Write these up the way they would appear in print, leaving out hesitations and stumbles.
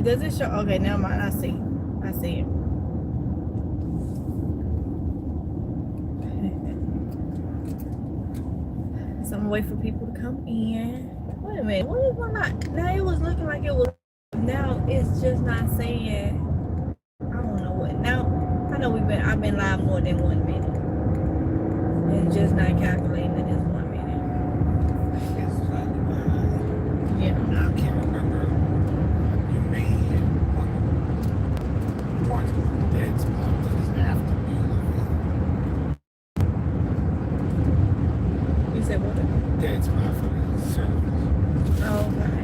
Does it show? Okay, never mind. I see. I see it. So I'm gonna wait for people to come in. Wait a minute. What is my not? Now it was looking like it was. Now it's just not saying. I don't know what. Now I know I've been live more than 1 minute. It's just not calculating that it's 1 minute. Yeah. I can't remember. You made one dead spot that is after me. You said what? Dead spot for the service. Oh, okay.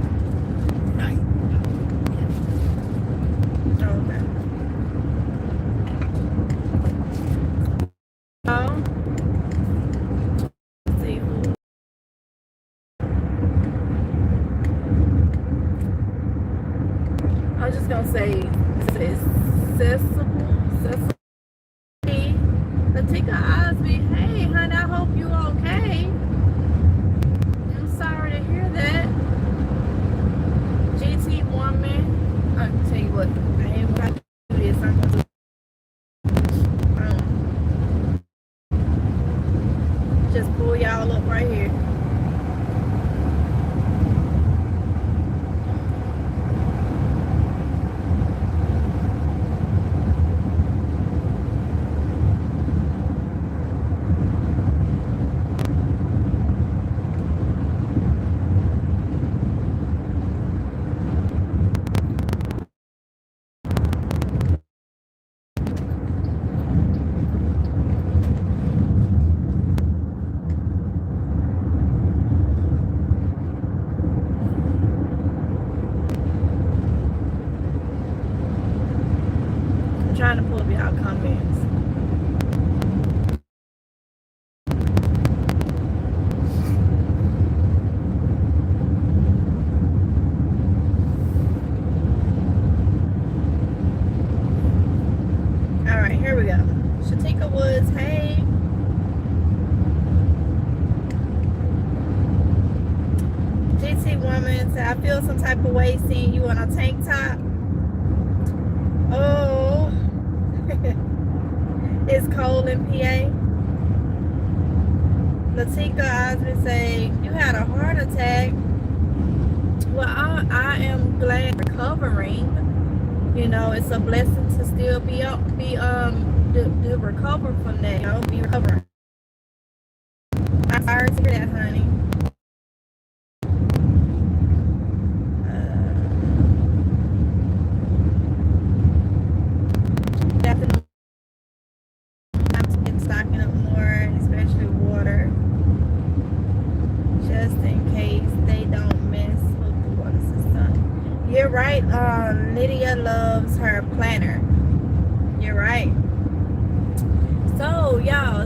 Night. Okay. Let's see who. I was just gonna say Cecily, Latika Osby. Hey, honey, I hope you okay. I'm sorry to hear that. GT woman. I'll tell you what, I ain't gonna do this. I'm gonna just pull y'all up right here. Trying to pull up y'all comments. All right, here we go. Shatika Woods, hey. GT woman said, I feel some type of way seeing you on a tank top. Oh. It's cold in PA. Latika Osby say, you had a heart attack. Well, I am glad recovering. You know, it's a blessing to still be to recover from that. You know, be recovering. I'm sorry to hear that, honey. Definitely. Stocking up more, especially water, just in case they don't mess with the water system. You're right. Lydia loves her planner. You're right. So y'all,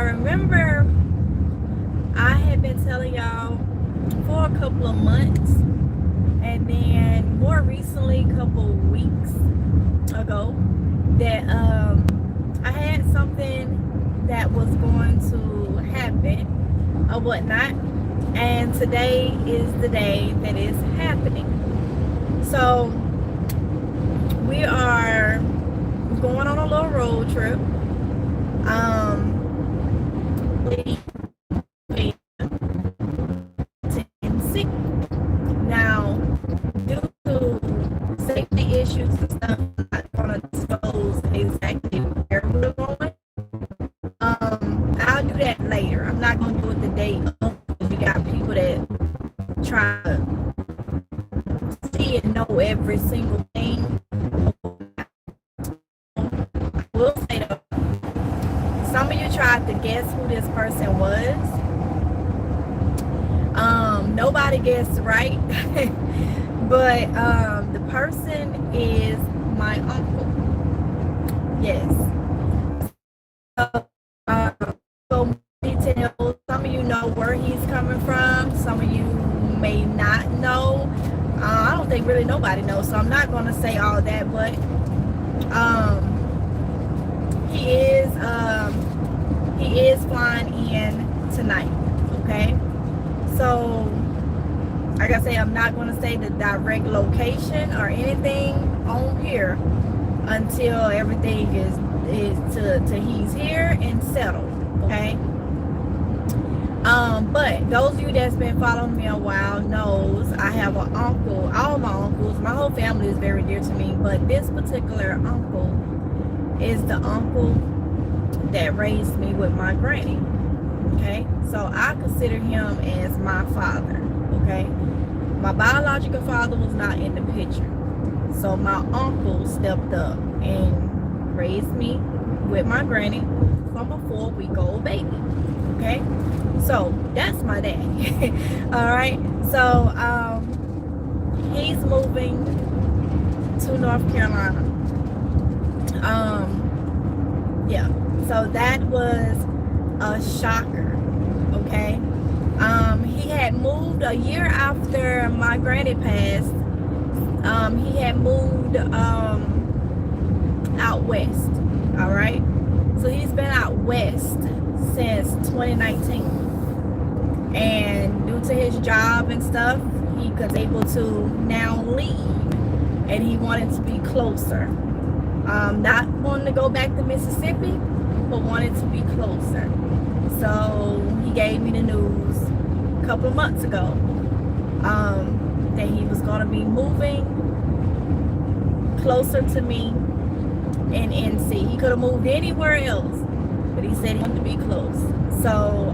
remember I had been telling y'all for a couple of months, and then more recently, a couple weeks ago, that I had something that was going to happen or whatnot, and today is the day that it's happening. So we are going on a little road trip. Now, due to safety issues and stuff, I'm not gonna disclose exactly where we're going. I'll do that later. I'm not gonna do it the day of, because we got people that try to see and know every single thing. We'll say though, some of you tried to guess who this person was. Nobody guessed right. But the person is my uncle. Yes. So details. Some of you know where he's coming from. Some of you may not know. I don't think really nobody knows, so I'm not going to say all that. But he is flying in tonight. Okay. So like I say, I'm not going to say the direct location or anything on here until everything is to he's here and settled. Okay. But those of you that's been following me a while knows I have an uncle. All my uncles, my whole family is very dear to me, but this particular uncle is the uncle that raised me with my granny. Okay, so I consider him as my father. Okay, my biological father was not in the picture, so my uncle stepped up and raised me with my granny from a 4-week-old baby. Okay, so that's my dad. All right, so he's moving to North Carolina. Yeah, so that was a shocker. Okay, he had moved a year after my granny passed. He had moved out west. All right, so he's been out west since 2019, and due to his job and stuff, he was able to now leave, and he wanted to be closer. Not wanting to go back to Mississippi, but wanted to be closer. So he gave me the news a couple of months ago that he was going to be moving closer to me in NC. He could have moved anywhere else, but he said he wanted to be close. So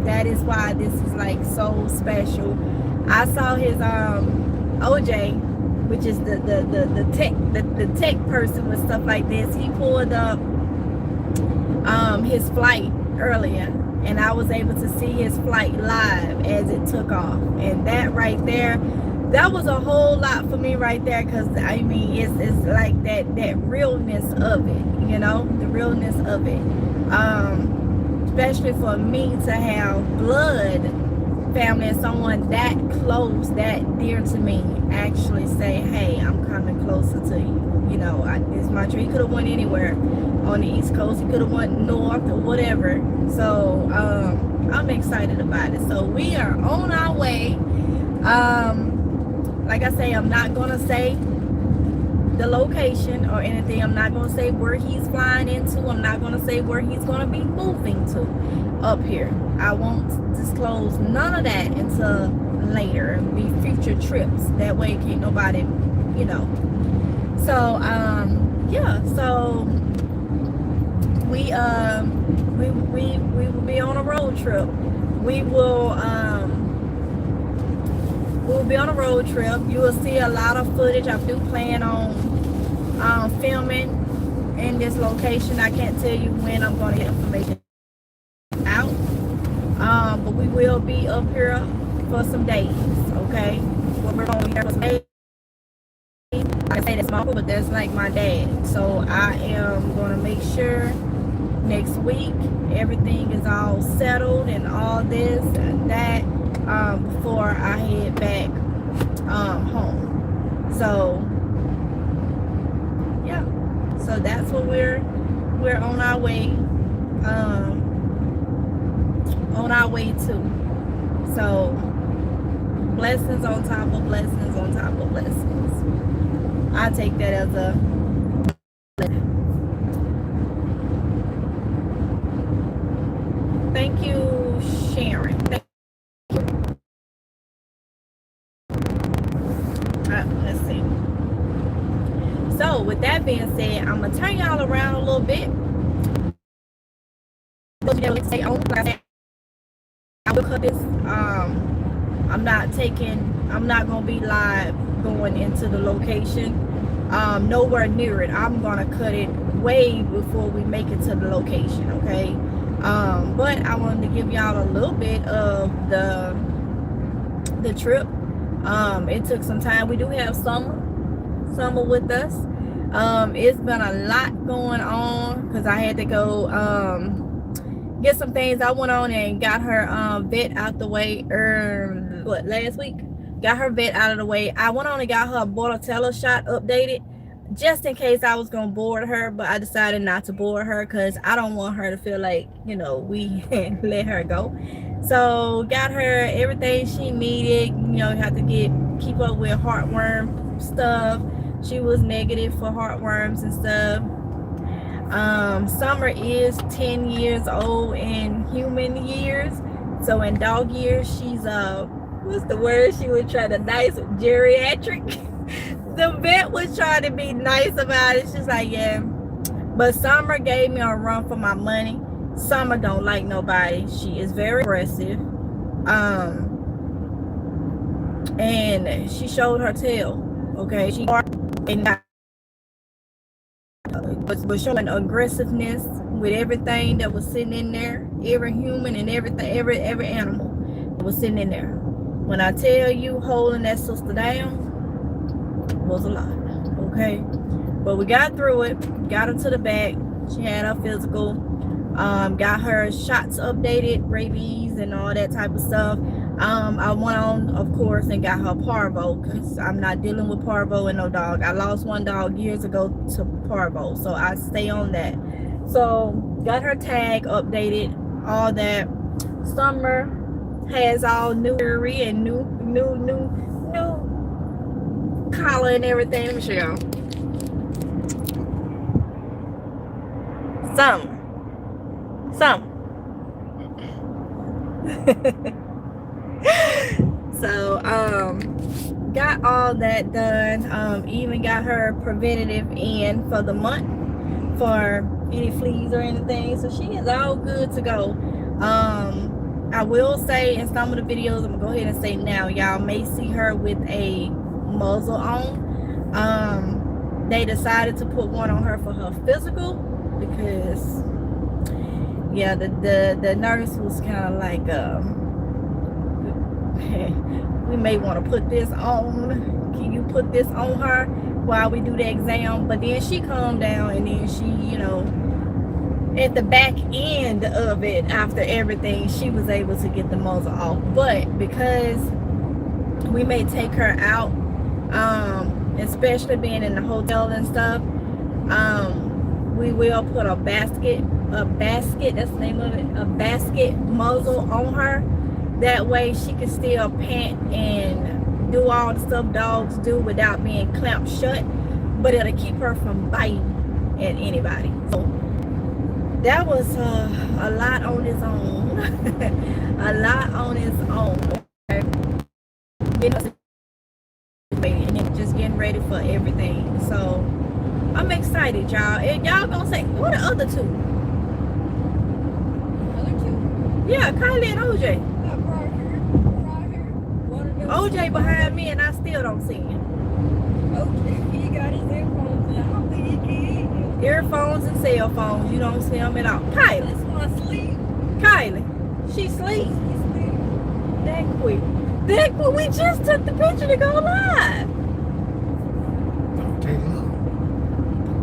that is why this is like so special. I saw his OJ, which is the tech person with stuff like this. He pulled up his flight earlier, and I was able to see his flight live as it took off. And that right there, that was a whole lot for me right there, because I mean it's like that realness of it, you know, the realness of it. Especially for me to have blood family and someone that close, that dear to me, actually say, hey, I'm coming closer to you. You know, it's my dream. He could have went anywhere on the East Coast. He could have went north or whatever. So I'm excited about it. So we are on our way. Like I say, I'm not gonna say the location or anything. I'm not gonna say where he's flying into. I'm not gonna say where he's gonna be moving to up here. I won't disclose none of that until later. It'll be future trips. That way can't nobody, you know. So yeah, so we will be on a road trip. We'll be on a road trip. You will see a lot of footage. I do plan on filming in this location. I can't tell you when I'm going to get information out. But we will be up here for some days, okay? We're going to be here for some days. I say that's my uncle, but that's like my dad. So I am going to make sure next week everything is all settled and all this and that before I head back home. So yeah, so that's what we're on our way to. So blessings on top of blessings on top of blessings. I take that as a thank you, Sharon. Let's see. So with that being said, I'm gonna turn y'all around a little bit. I will cut this. I'm not gonna be live going into the location. Nowhere near it. I'm gonna cut it way before we make it to the location, okay? But I wanted to give y'all a little bit of the trip. It took some time. We do have summer with us. It's been a lot going on because I had to go get some things. I went on and got her vet out the way last week. Got her vet out of the way. I went on and got her a Bordetella shot updated just in case I was gonna board her, but I decided not to board her because I don't want her to feel like, you know, we let her go. So got her everything she needed. You know, have to keep up with heartworm stuff. She was negative for heartworms and stuff. Summer is 10 years old in human years. So in dog years, she's what's the word she was trying to nice geriatric. The vet was trying to be nice about it. She's like, yeah. But Summer gave me a run for my money. Summer don't like nobody. She is very aggressive. And she showed her tail. Okay, she was showing aggressiveness with everything that was sitting in there. Every human and everything, every animal that was sitting in there. When I tell you holding that sister down was a lot. Okay, but we got through it. Got her to the back. She had her physical. Got her shots updated, rabies and all that type of stuff. I went on, of course, and got her parvo, because I'm not dealing with parvo and no dog. I lost one dog years ago to parvo, so I stay on that. So got her tag updated, all that. Summer has all new jewelry and new collar and everything. Let me show y'all. Some. So got all that done. Even got her preventative in for the month for any fleas or anything, so she is all good to go. I will say in some of the videos, I'm gonna go ahead and say now, y'all may see her with a muzzle on. They decided to put one on her for her physical, because yeah, the nurse was kind of like, we may want to put this on. Can you put this on her while we do the exam? But then she calmed down, and then she, you know, at the back end of it, after everything, she was able to get the muzzle off. But because we may take her out, especially being in the hotel and stuff, we will put a basket, that's the name of it, a basket muzzle on her. That way she can still pant and do all the stuff dogs do without being clamped shut, but it'll keep her from biting at anybody. So that was a lot on its own. A lot on its own. And just getting ready for everything. So I'm excited, y'all. And y'all gonna say, what are the other two? Yeah, Kiy-Lee and OJ. OJ behind me, and I still don't see him. Okay, he got his earphones out. Earphones and cell phones. You don't see him at all. Kiy-Lee. This one sleep. Kiy-Lee. She sleep. That quick. We just took the picture to go live. Don't take long.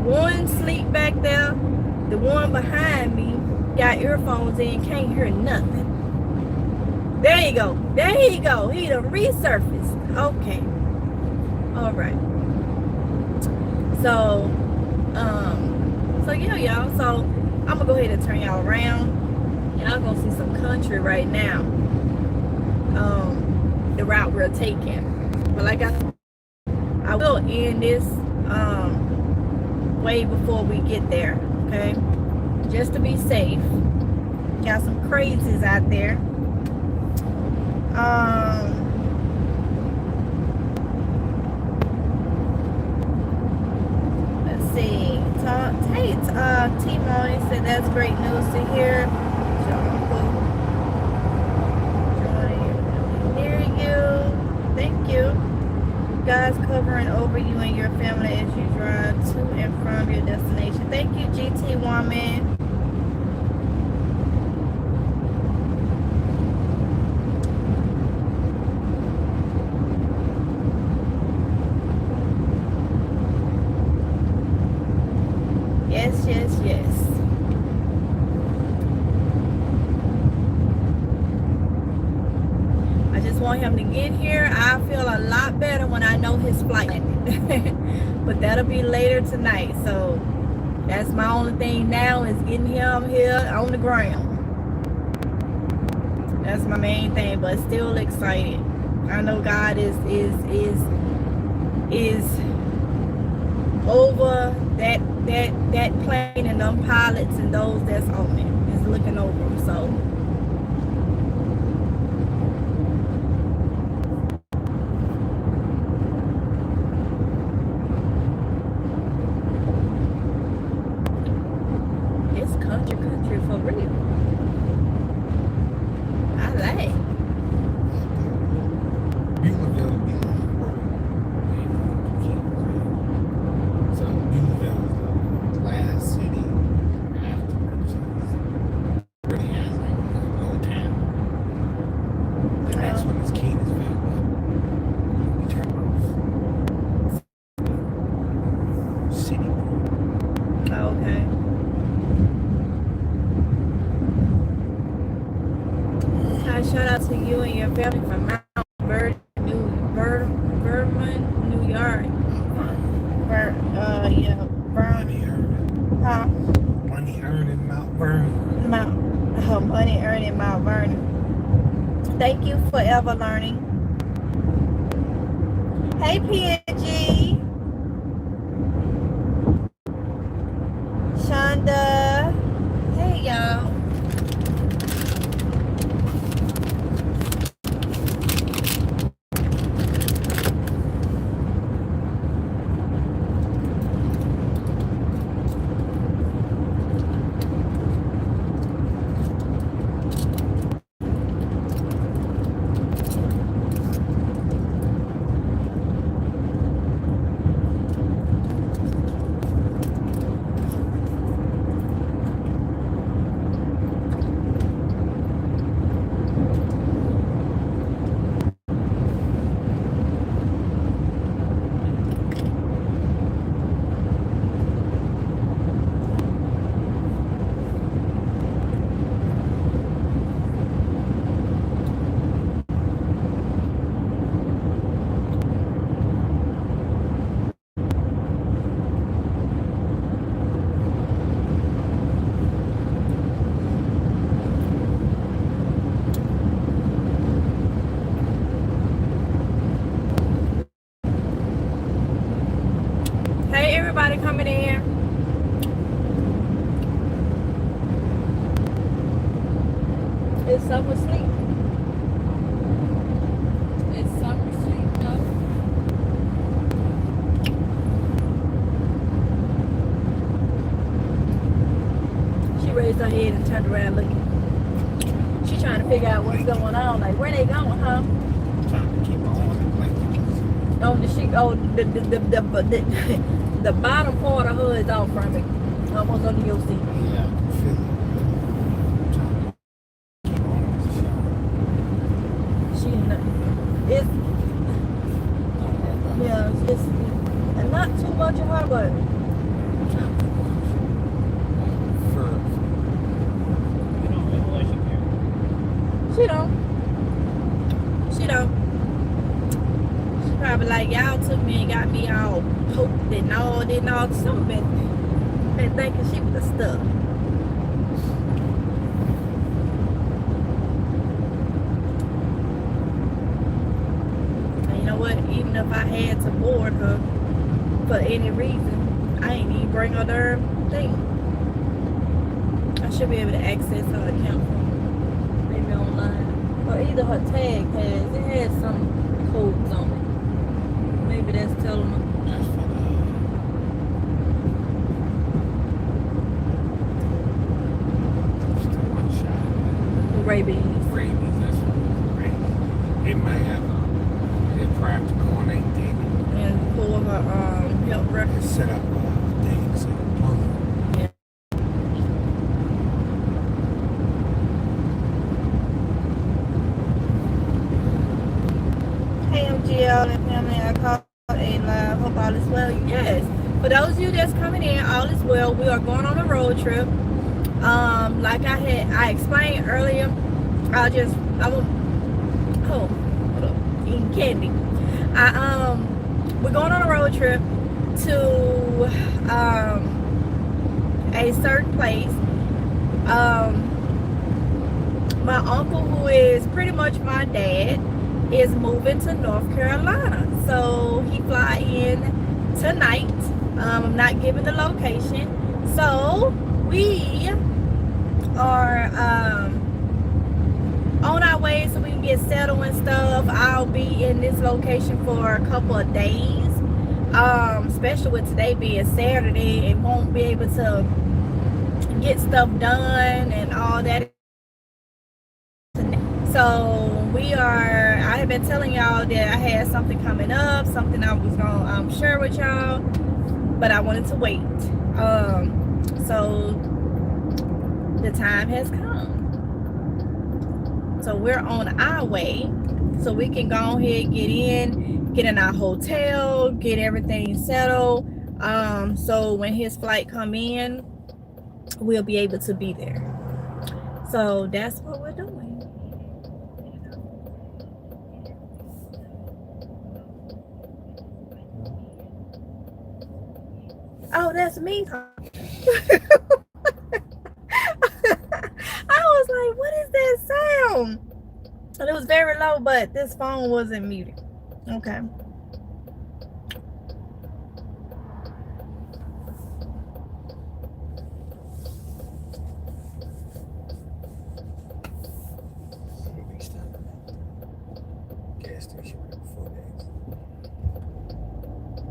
One sleep back there. The one behind me got earphones in, can't hear nothing. There you go. He done resurfaced. Okay. All right. So yeah, y'all. So I'm gonna go ahead and turn y'all around. Y'all gonna see some country right now. The route we're taking. But like I will end this way before we get there. Okay. Just to be safe. Got some crazies out there. Let's see. T-Money said that's great news to hear. Near you. Thank you. God's covering over you and your family as you drive to and from your destination. Thank you, GT Woman. Yes. I just want him to get here. I feel a lot better when I know his flight ended. But that'll be later tonight. So that's my only thing now, is getting him here on the ground. That's my main thing, but still excited. I know God is over that plane and them pilots and those that's on it. Is looking over them. So it's country for real. I like. Beautiful be so Beautiful is the last city afterwards. Really has like a little town. The next one is Kingsville, but we turn off city. Oh, okay. Shout out to you and your family from Mount Vernon, New York. Money earned. Huh? Money earned in Mount Vernon. Money earned in Mount Vernon. Thank you, Forever Learning. Hey, PNG. Shonda. Hey, y'all. Hey, everybody coming in. It's summer sleep. It's summer sleep, no? She raised her head and turned around looking. She trying to figure out what's going on. Like, where they going, huh? Trying to keep on the blankets. Oh, the bottom part of her is off from it. Almost under your seat. Yeah, I can feel it. Trying to keep on with the show. She, it's, Don't worry about it. yeah, it's and not too much of her, but Trying to watch. You don't realize you care. she don't. She don't. She probably like, y'all took me and got me all poked and all some been thinking she was the stuff. And you know what? Even if I had to board her for any reason, I ain't even bring her darn thing. I should be able to access her account maybe online. Or either her tag has some codes on it. Maybe that's telling them. That's for still one shot. Rabies. Rabies, that's what rabies. It might have a practical on that thing. And pull her health It records. set up a thing so plug. Hey, MGL and family, I called a live. Hope all is well. Yes. For those of you that's coming in, all is well. We are going on a road trip. Like I explained earlier, hold up, eating candy. We're going on a road trip to a certain place. my uncle, who is pretty much my dad, is moving to North Carolina. So he fly in tonight. I'm not giving the location. So we are on our way so we can get settled and stuff. I'll be in this location for a couple of days. Especially with today being Saturday, and won't be able to get stuff done and all that. So I have been telling y'all that I had something coming up, something I was gonna share with y'all, but I wanted to wait. So the time has come. So we're on our way, so we can go ahead, get in our hotel, get everything settled. So when his flight come in, we'll be able to be there. So that's what we're doing. Oh, that's me. I was like, what is that sound? And it was very low, but this phone wasn't muted. Okay. Gas station for gas.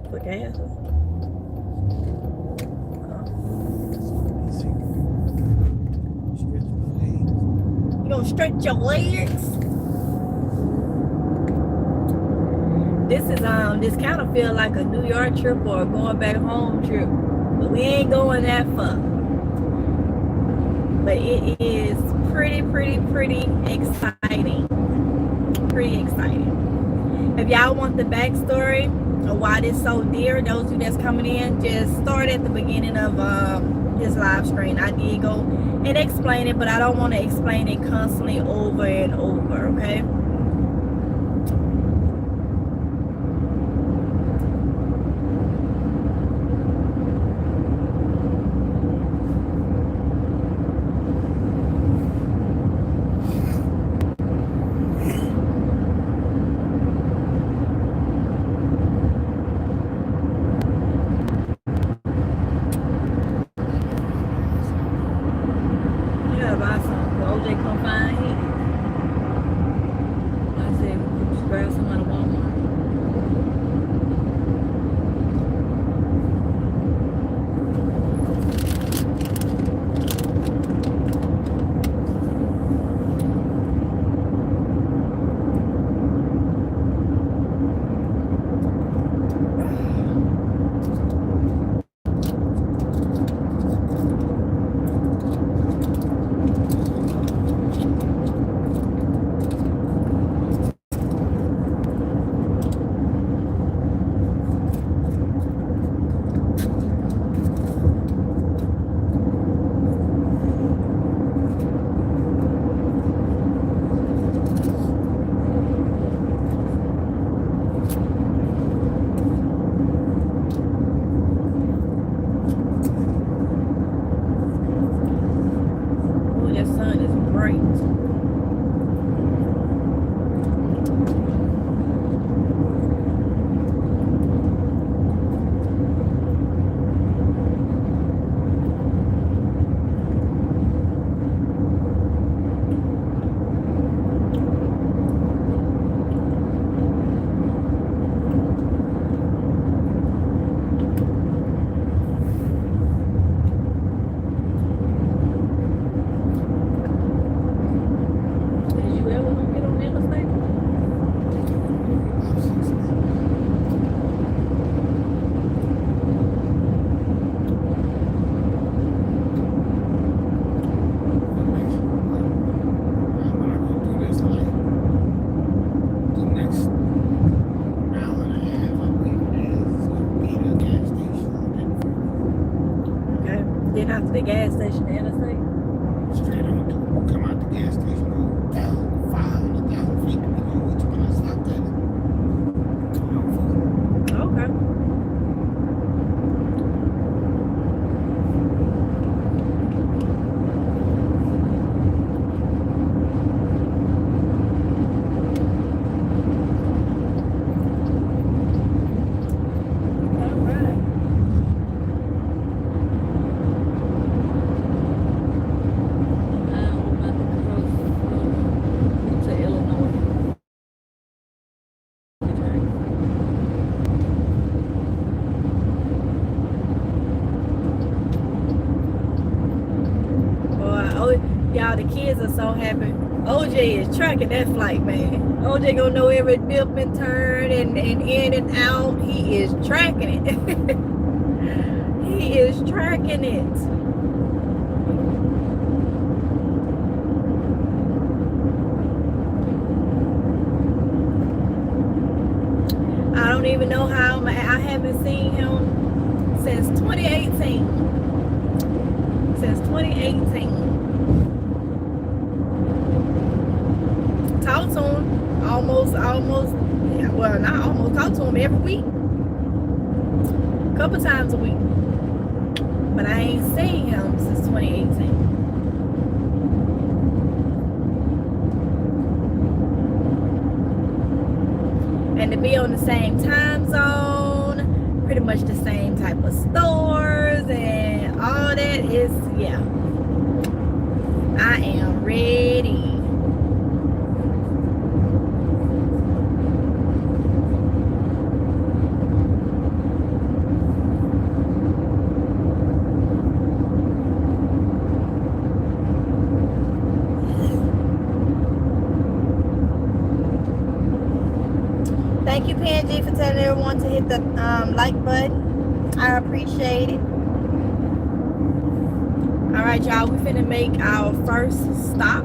For gas. You gonna stretch your legs? This kind of feel like a New York trip or a going back home trip, but we ain't going that far. But it is pretty exciting. Pretty exciting. If y'all want the backstory of why this so dear, those of you that's coming in, just start at the beginning of this live stream. I did go and explain it, but I don't want to explain it constantly over and over, okay? The gas station, the interstate. Straight on to come out the gas station on 500,000 feet to be going with you when I stopped at it. Okay. y'all, the kids are so happy. OJ is tracking that flight, man. OJ gonna know every dip and turn and in and out. He is tracking it. He is tracking it. I don't even know how. I haven't seen him since 2018. Since 2018. Talk to him almost, well, not almost, talk to him every week. A couple times a week. But I ain't seen him since 2018. And to be on the same time zone, pretty much the same type of stores and all that is, yeah. I am ready. Thank you, PNG, for telling everyone to hit the like button. I appreciate it. All right, y'all, we finna make our first stop.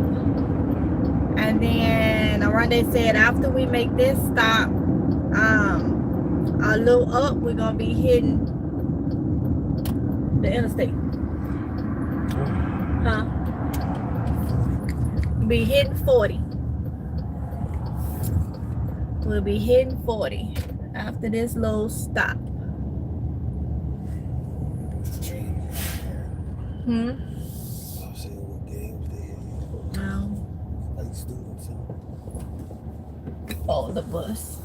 And then Oronde said after we make this stop, a little up, we're gonna be hitting the interstate. Huh? Be hitting 40. We'll be hitting 40 after this little stop. Hmm? I'll see what games they No. like students. Oh, the bus.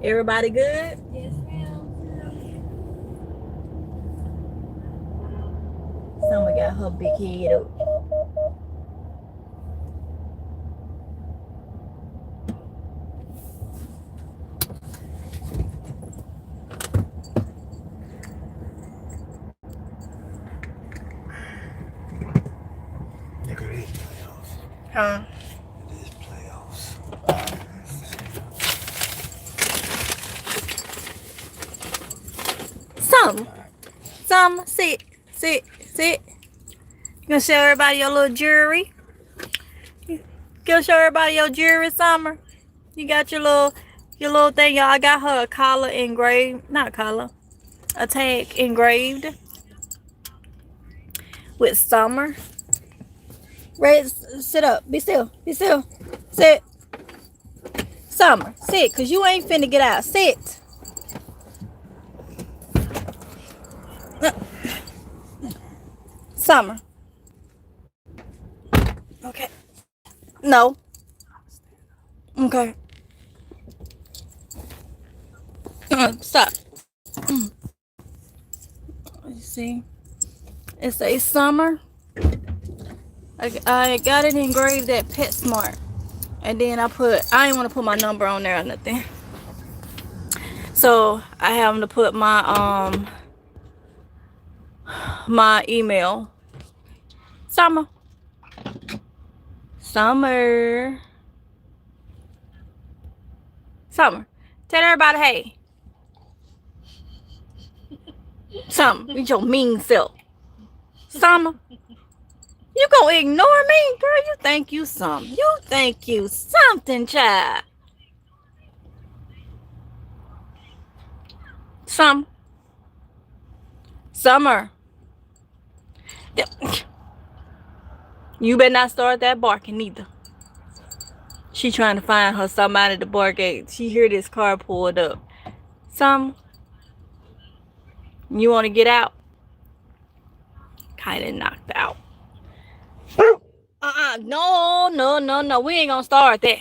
Everybody good? Yes, ma'am. Someone got her big head up. Nigga, it is playoffs. Huh? It is playoffs. Some, sit. You gonna show everybody your little jewelry? You gonna show everybody your jewelry, Summer? You got your little thing, y'all. I got her a collar engraved, not collar, a tag engraved with Summer. Ready? Sit up. Be still. Sit. Summer, sit, cause you ain't finna get out. Sit. Summer. Okay. No. Okay. Stop. You see? It says Summer. I got it engraved at PetSmart. And then I didn't want to put my number on there or nothing. So I have them to put my my email. Summer. Tell everybody hey. Summer, with your mean self. Summer. You gonna ignore me, girl? You think you something. You think you something, child. Summer. You better not start that barking either. She trying to find her somebody to bark at. She hear this car pulled up. Summer. You want to get out? Kind of knocked out. No. We ain't gonna start that.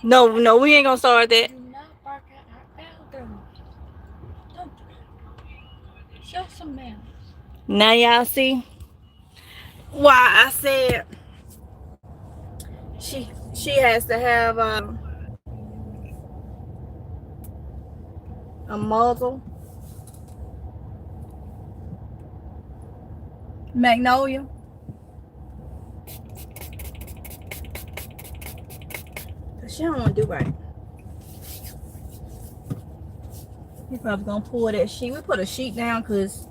No, we ain't gonna start that. Do not bark at our bathroom. Don't do that. Show some manners. Now y'all see why I said she has to have a muzzle. Magnolia. She don't want to do right. We probably gonna pull that sheet. We put a sheet down because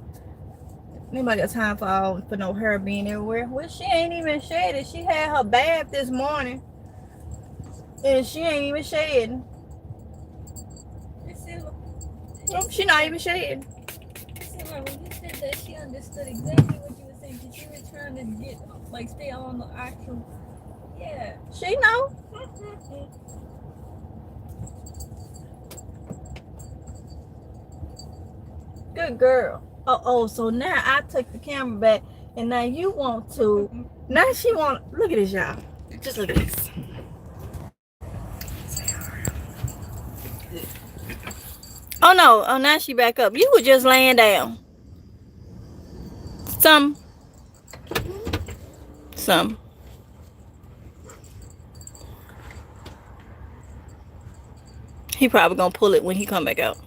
nobody got time for no hair being everywhere. Well, she ain't even shaded. She had her bath this morning, and she ain't even shading. She not even shading. When you said that, she understood exactly what you were saying. Cause she was trying to get like stay on the actual. Yeah. She know. Good girl. Oh, so now I took the camera back, and now you want to. Now she want. Look at this, y'all. Just look at this. Oh no! Oh, now she back up. You were just laying down. Some. He probably gonna pull it when he come back out.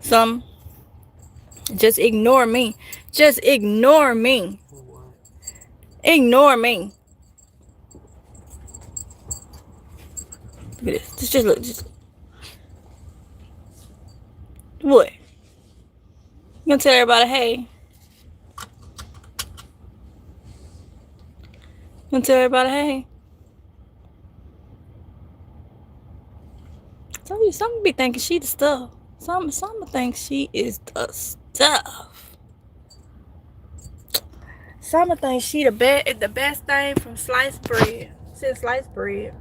Some. Just ignore me. Just ignore me. Ignore me. Look at this. Just look. Just. What? You gonna tell everybody, hey? You gonna tell everybody, hey? Some be thinking she the stuff. Some think she is the stuff. Some think she the best thing from sliced bread. Since sliced bread.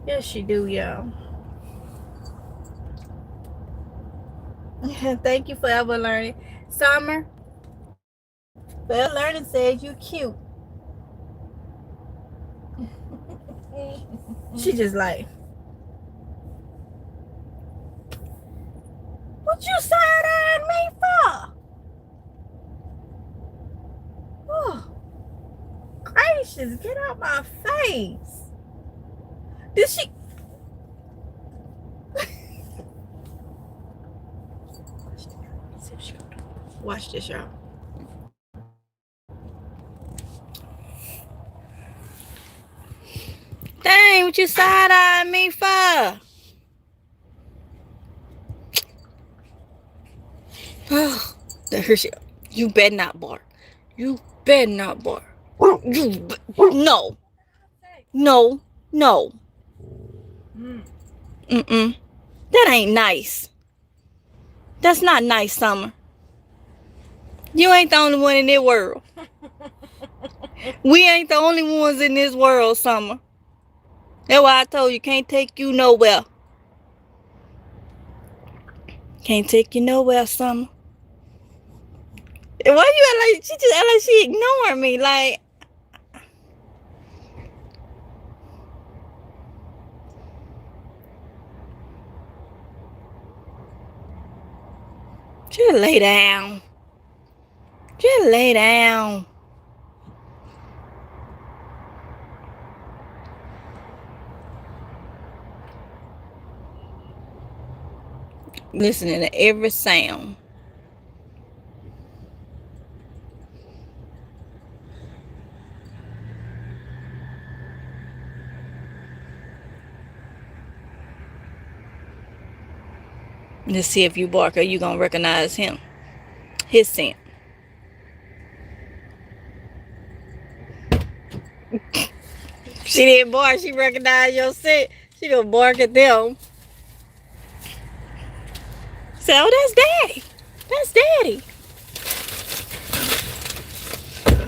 Yes, she do, y'all. Thank you for ever learning. Summer. Forever learning said you cute. She just like. What you side-eyeing me for? Oh, gracious, get out my face. Did she? Watch this, y'all. Dang, what you side-eyeing me for? Oh, there she. You better not bark. You better not bark. No. That ain't nice. That's not nice, Summer. You ain't the only one in this world. We ain't the only ones in this world, Summer. That's why I told you, can't take you nowhere. Can't take you nowhere, Summer. Why you act like she just act like she ignoring me? Like, just lay down. Just lay down. Listening to every sound. Let's see if you bark or you gonna recognize him. His scent. She didn't bark, she recognized your scent. She gonna bark at them. Say, oh, that's Daddy. That's Daddy.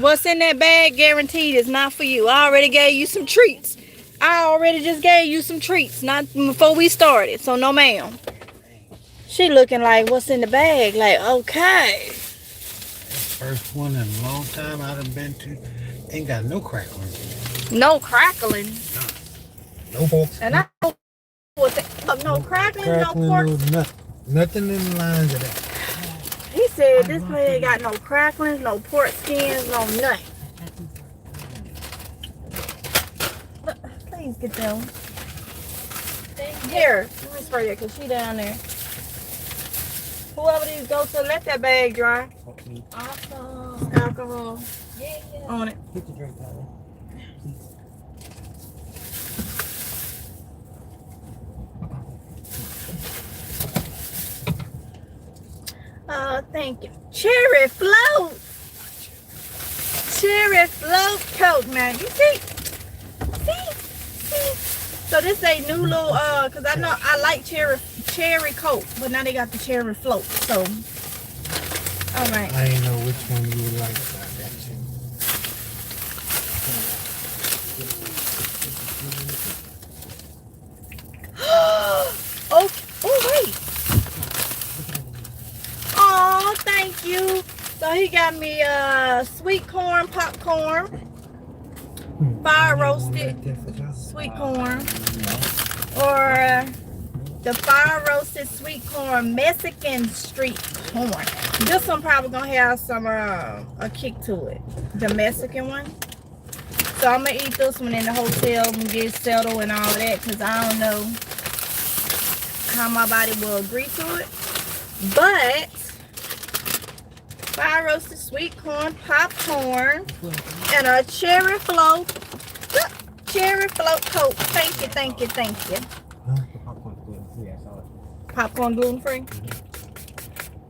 What's in that bag guaranteed is not for you. I already gave you some treats. I already just gave you some treats, not before we started. So no, ma'am. She looking like, what's in the bag? Like, okay. First one in a long time I done been to. Ain't got no crackling. No crackling. No pork. And I don't no crackling, no pork. Nothing in the lines of that. He said this place ain't got no cracklings, no pork skins, no nothing. Please get them. Here, let me spray it because she down there. Whoever these go to, let that bag dry. Awesome. alcohol Yeah. on it. Put your drink down. Thank you. Cherry float. Cherry float Coke. Now you see. So this a new little cause I know I like cherry Coke, but now they got the cherry float. So all right. I didn't know which one you would like about that too. Oh wait. Oh, thank you. So he got me sweet corn popcorn, fire roasted sweet corn, or the fire roasted sweet corn Mexican street corn. This one probably gonna have some a kick to it, the Mexican one. So I'm gonna eat this one in the hotel and get settled and all of that, because I don't know how my body will agree to it. But fire roasted sweet corn popcorn and a cherry float Coke. Thank you. Popcorn gluten free.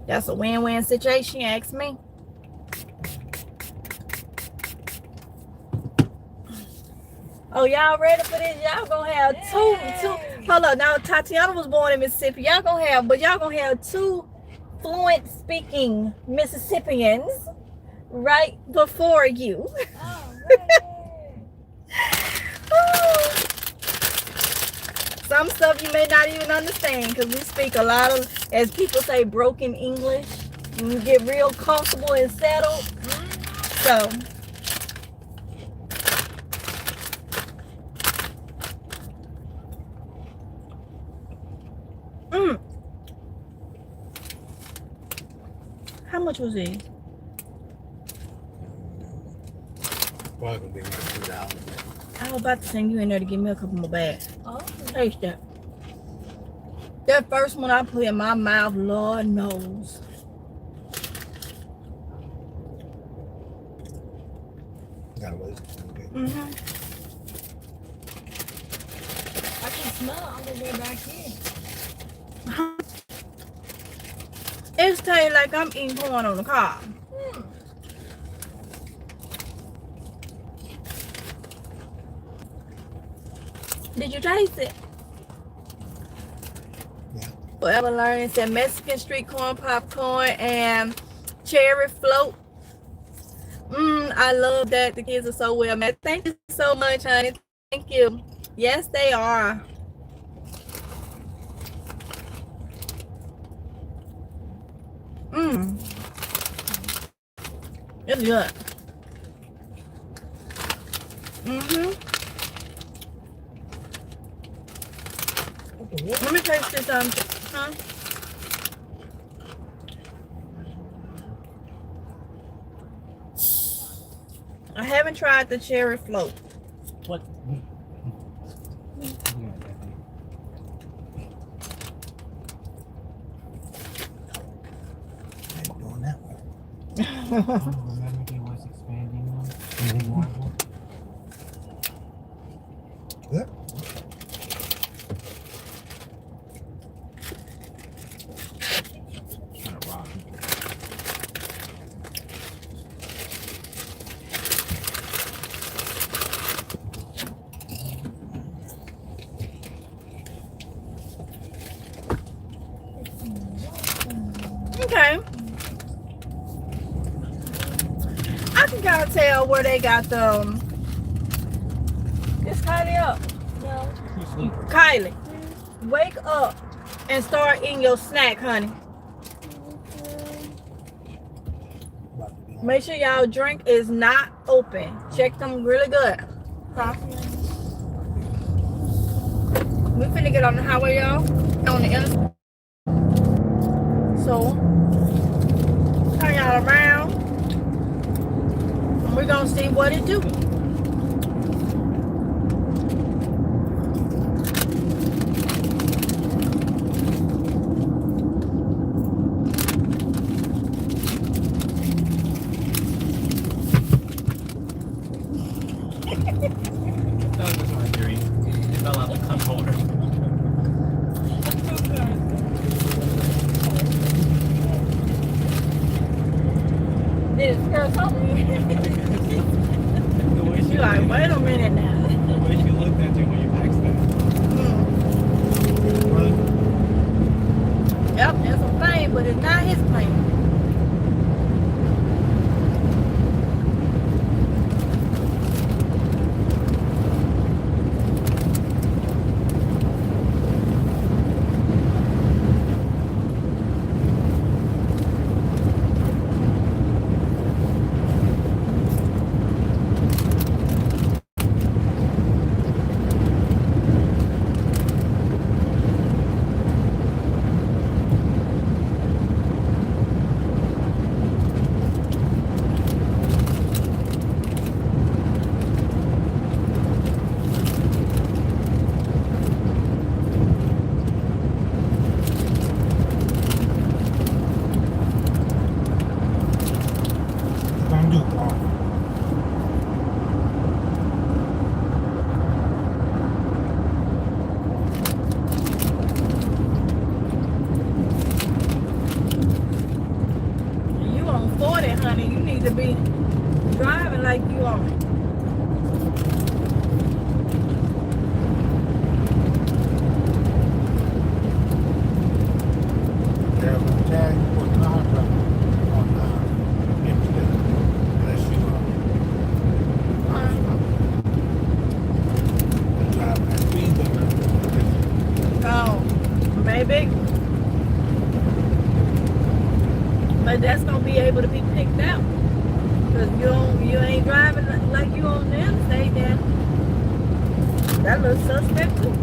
That's a win-win situation, ask me. Oh, y'all ready for this? Y'all gonna have two. Hold up, now Tatiana was born in Mississippi. Y'all gonna have two fluent speaking Mississippians right before you. Some stuff you may not even understand, because we speak a lot of, as people say, broken English. You get real comfortable and settled. So how much was it? Probably $2. I was about to send you in there to give me a couple more bags. Oh. Taste that. That first one I put in my mouth, Lord knows. Gotta wait. I can smell all the way back here. It's tastes like I'm eating corn on the cob. Did you taste it? Yeah. Forever Learning said Mexican street corn popcorn and cherry float. I love that. The kids are so well met. Thank you so much, honey. Thank you. Yes, they are. It's good. Let me taste this huh? I haven't tried the cherry float. What? I'm doing that one. Remember they was expanding one? Good. Okay. I can kind of tell where they got the. Is Kylie up? No. Kylie, wake up and start eating your snack, honey. Make sure y'all drink is not open. Check them really good. Huh? We finna get on the highway, y'all. On the interstate. So, turn y'all around. And we're gonna see what it do. Did it scare something? The way She like, wait a minute now. the way she looked at you when you asked that. Yep, that's a plane, but it's not his plane. You on 40, honey. You need to be driving like you on it. Oh, maybe. But that's gonna be able to be picked out. Cause you ain't driving like you on the interstate then. That looks suspect too.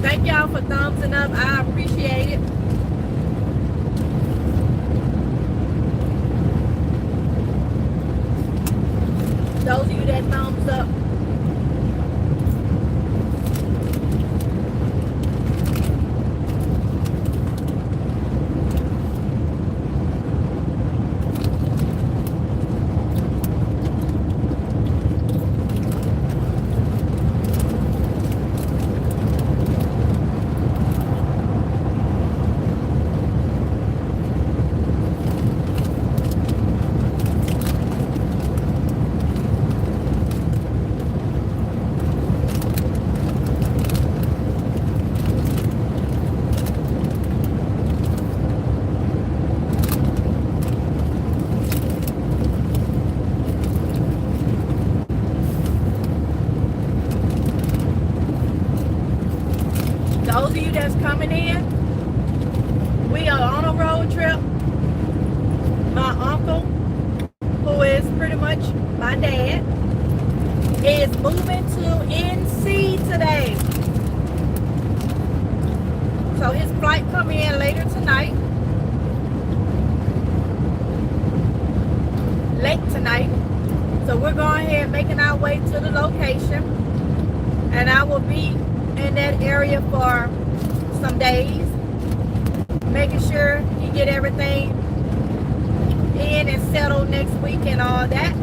Thank y'all for thumbsing up. I appreciate it. Those of you that thumbs up. Those of you that's coming in, we are on a road trip. My uncle, who is pretty much my dad, is moving to NC today. So his flight come in later tonight. Late tonight. So we're going ahead making our way to the location. And I will be in that area for some days, making sure he get everything in and settled next week and all that.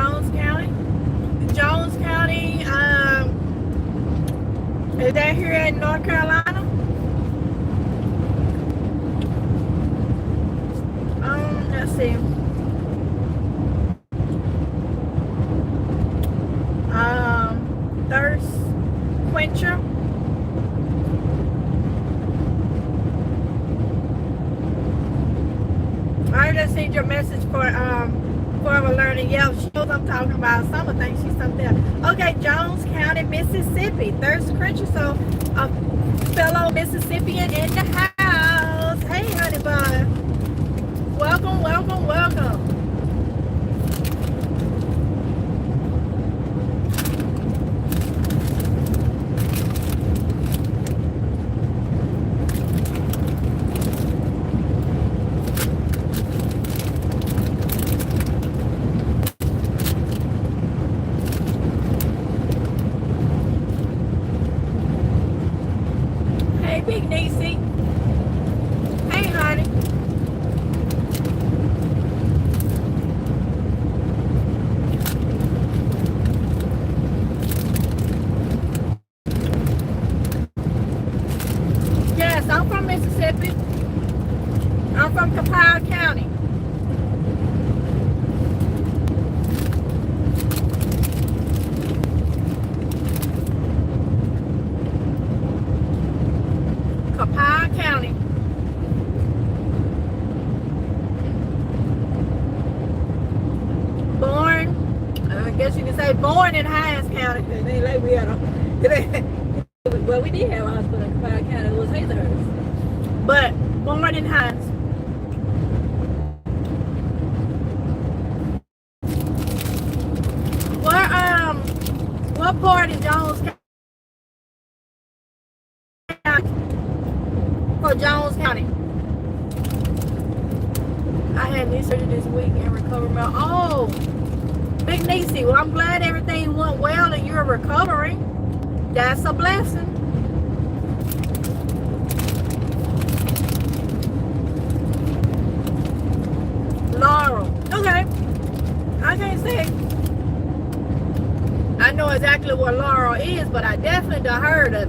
Jones County. Jones County, is that here in North Carolina? Let's see. Thirst quencher. I just sent your message for Forever Learning. Yeah, she knows I'm talking about. Someone thinks she's something else. Okay, Jones County, Mississippi. Thirst quencher. So a fellow Mississippian in the house. Hey, honey bun. Welcome, welcome, welcome. Hey, Big Niecy. Hey, honey. Yes, I'm from Mississippi. I'm from Kiy-Lee County. Kiy-Lee County. Born, I guess you can say born in Hines County. It ain't like we had well, we did have a hospital in Kiy-Lee County. It was Hazlehurst. But born in Hines. What part of Jones County? For Jones County. I had knee surgery this week and recovered my Big Niecy. Well, I'm glad everything went well and you're recovering. That's a blessing. Laurel. Okay. I can't say I know exactly what Laurel is, but I definitely done heard of it.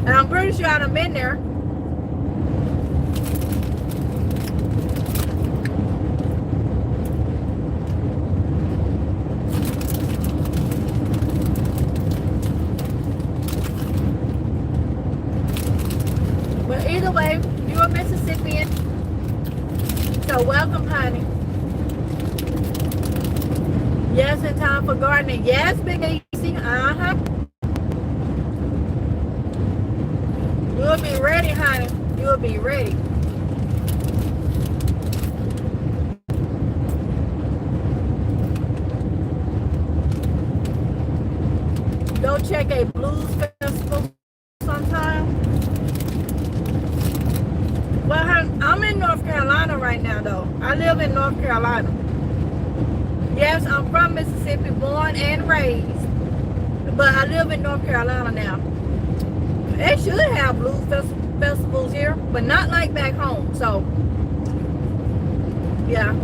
And I'm pretty sure I've been there. But either way, you're a Mississippian. So welcome, honey. Yes, in time for gardening. Yes, Big Easy. You'll be ready, honey. You'll be ready. Go check a blues festival sometime. Well, honey, I'm in North Carolina right now, though. I live in North Carolina. Yes, I'm from Mississippi, born and raised. But I live in North Carolina now. They should have blues festivals here, but not like back home. So, yeah.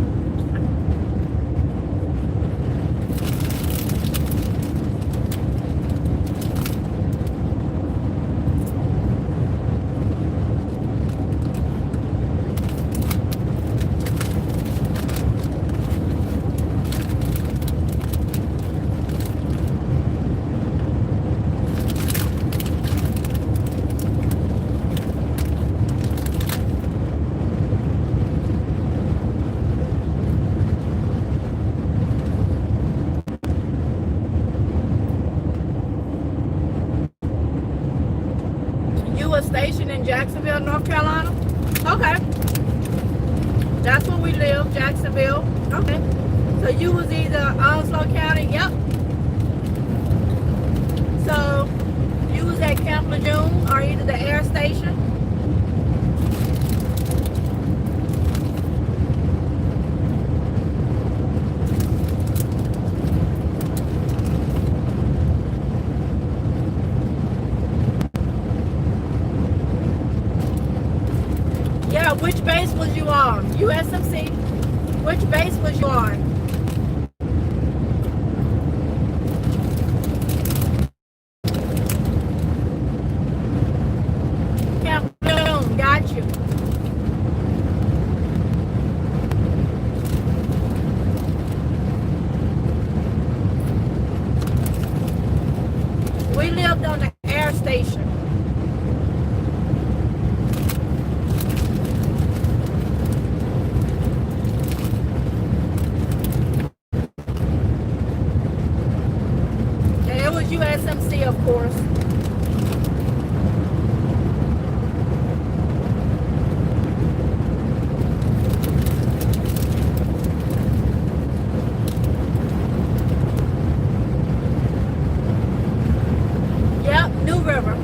Station in Jacksonville, North Carolina. Okay. That's where we live, Jacksonville. Okay. So you was either Onslow County, yep. So you was at Camp Lejeune or either the air station. Which base was you on? USMC. Which base was you on? USMC, of course. Yep, New River.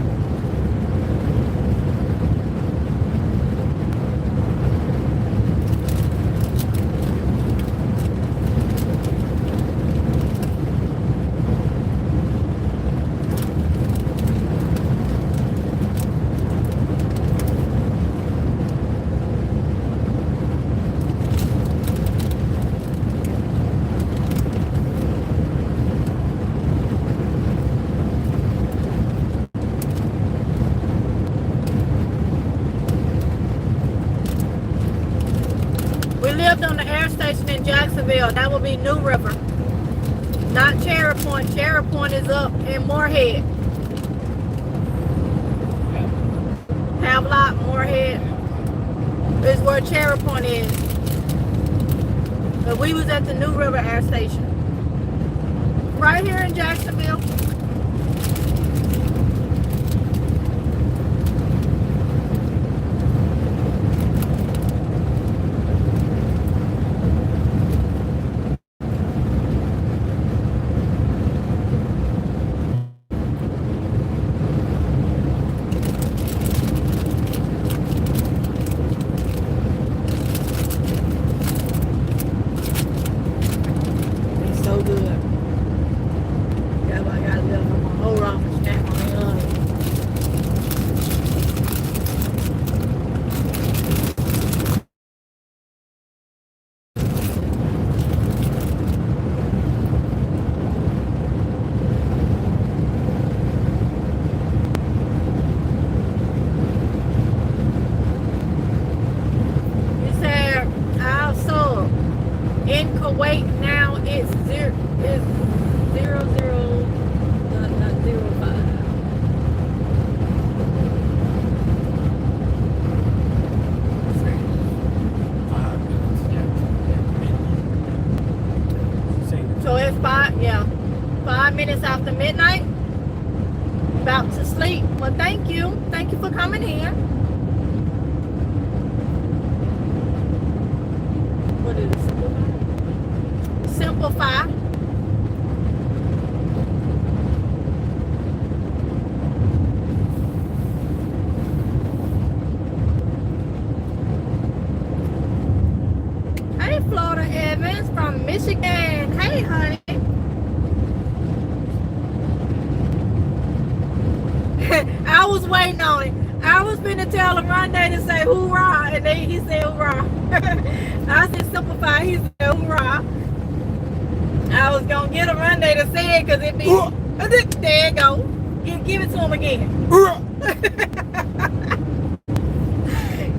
We lived on the air station in Jacksonville. That would be New River. Not Cherry Point. Cherry Point is up in Moorhead. Havelock, Moorhead is where Cherry Point is. But we was at the New River air station. Right here in Jacksonville. It's so good. Yeah, but I got a little more. Hold on for snack on the other. You said our sub in Kuwait now it's zero zero not 05. So it's 5 minutes after midnight. About to sleep. Well, thank you for coming in. What is it? Simplify. Hey, Florida Evans from Michigan. Hey, honey. I was waiting on it. I was finna tell him one day to say hoorah, and then he said hoorah. I said simplify, he said hoorah. I was gonna get him one day to say it because it be there you go. Give it to him again.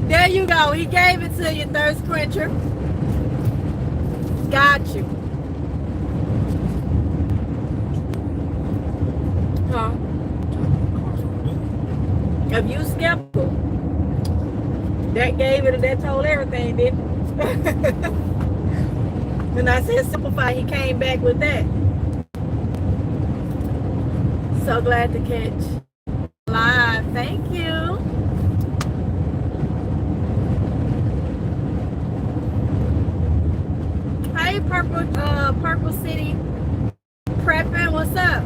There you go. He gave it to you, thirst quencher. Got you. Huh? If you skeptical, that gave it, that told everything, didn't it? When I said simplify, he came back with that. So glad to catch live. Thank you. Hey, Purple City Prepping, what's up?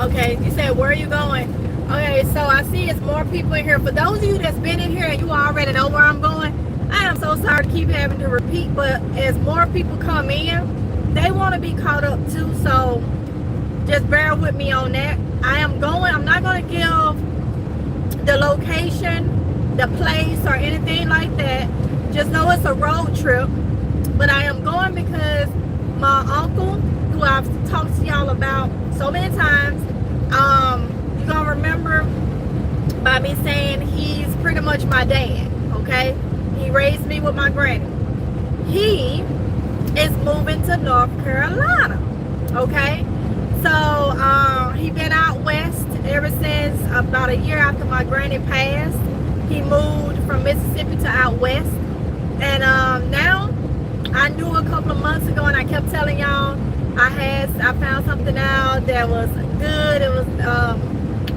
Okay, you said where are you going? Okay, so I see it's more people in here. For those of you that's been in here and you already know where I'm going, I am so sorry to keep having to repeat, but as more people come in, they want to be caught up too, so just bear with me on that. I'm not going to give the location, the place, or anything like that. Just know it's a road trip, but I am going because my uncle, who I've talked to y'all about so many times, you're going to remember by me saying he's pretty much my dad, okay? He raised me with my granny. He is moving to North Carolina, okay? So he been out west ever since about a year after my granny passed. He moved from Mississippi to out west. And now, I knew a couple of months ago, and I kept telling y'all, I found something out that was good. It was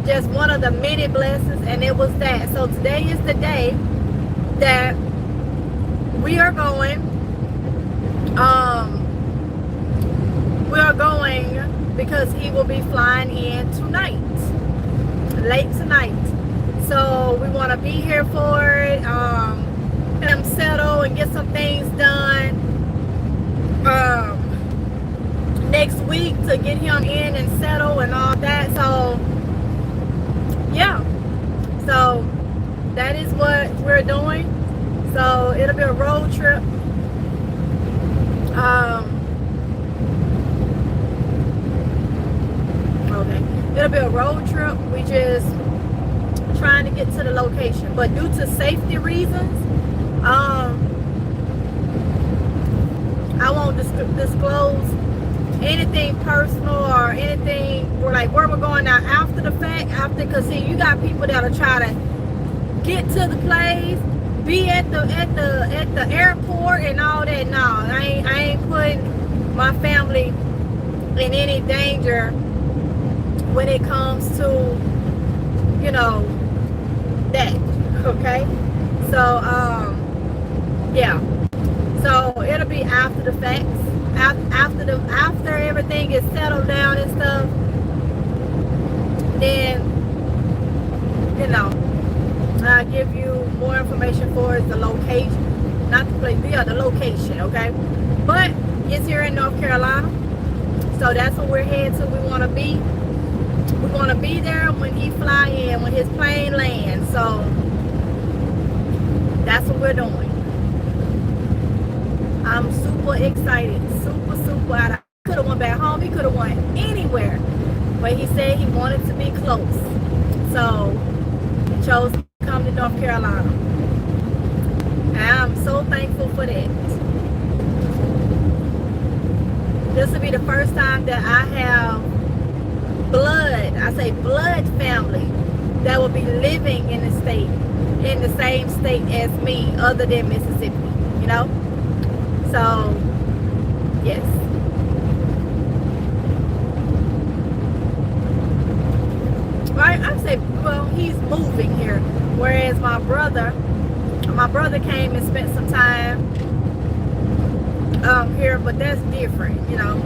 just one of the many blessings, and it was that. So today is the day that we are going. We are going because he will be flying in tonight, late tonight. So we want to be here for it. Get him settled and get some things done next week to get him in and settled and all that. So yeah, so that is what we're doing. So it'll be a road trip. Okay, it'll be a road trip. We just trying to get to the location, but due to safety reasons, I won't disclose anything personal or anything like where we're going now after the fact. Because see, you got people that'll try to get to the place, be at the airport and all that. No, I ain't putting my family in any danger when it comes to, you know, that. Okay, so yeah, so it'll be after the facts, after everything is settled down and stuff. Then, you know, I'll give you more information for the location, not the place, yeah, the location. Okay, but it's here in North Carolina, so that's where we're headed to. We want to be there when he fly in, when his plane lands. So that's what we're doing. I'm super excited, super. I could have went back home. He could have went anywhere, but he said he wanted to be close, so he chose to come to North Carolina. And I'm so thankful for that. This will be the first time that I have blood family that will be living in the state, in the same state as me, other than Mississippi, you know. So yes, right. I say, well, he's moving here, whereas my brother came and spent some time here, but that's different, you know.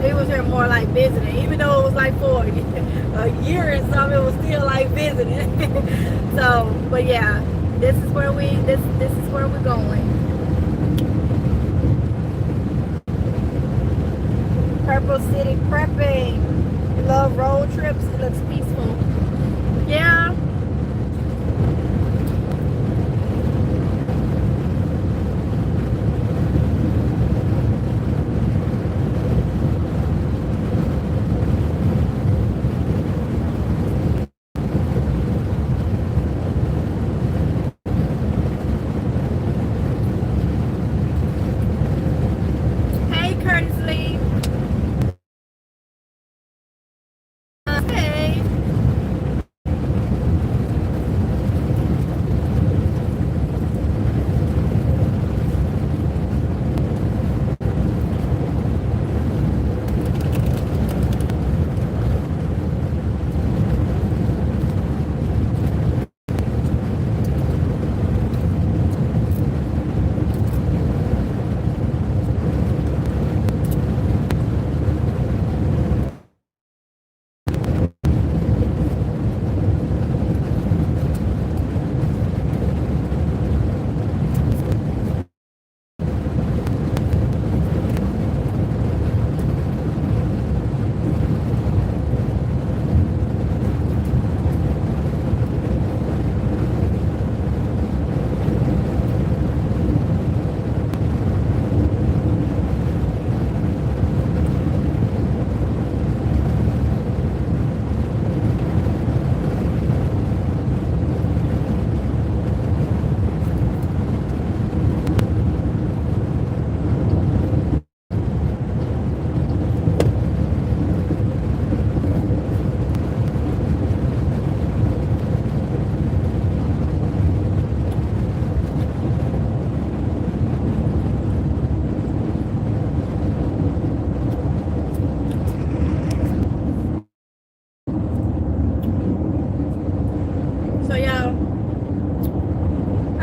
He was here more like visiting, even though it was like for a year and something, it was still like visiting. So, but yeah, this is where this is where we're going. Purple City prepping. Love road trips. It looks peaceful. Yeah.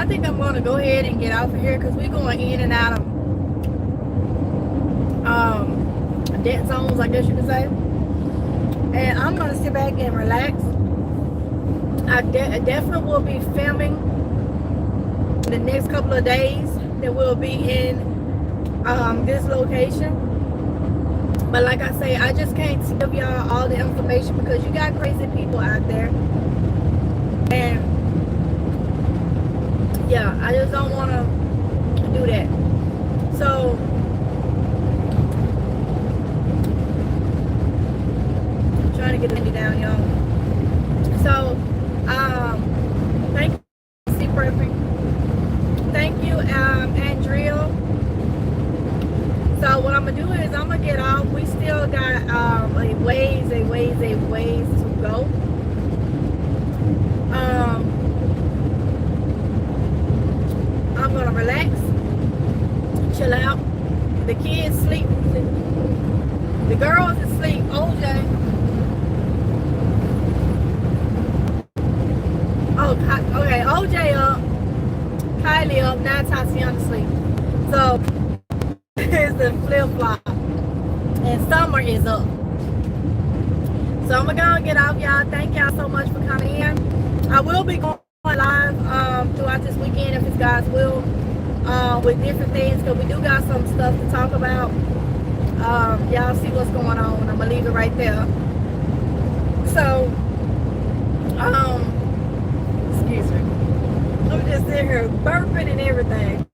I think I'm going to go ahead and get off of here because we're going in and out of dead zones, I guess you could say. And I'm going to sit back and relax. I definitely will be filming the next couple of days that we'll be in this location. But like I say, I just can't give y'all all the information because you got crazy people out there. And yeah, I just don't want to do that. So I'm trying to get it down, y'all. So thank you, See Perfect. Thank you, Andrea. So what I'm gonna do is I'm gonna get off. We still got a ways to go. I'm gonna relax, chill out. The kids sleep. The girls is asleep. OJ. Oh, okay. OJ up. Kiy-Lee up. Now Tatiana asleep. So it's the flip flop. And Summer is up. So I'm gonna get off, y'all. Thank y'all so much for coming in. I will be going live throughout this weekend if it's God's will, with different things because we do got some stuff to talk about. Y'all see what's going on. I'm gonna leave it right there. So excuse me, I'm just sitting here burping and everything.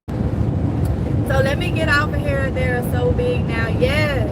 So let me get off of here. They're so big now. Yes.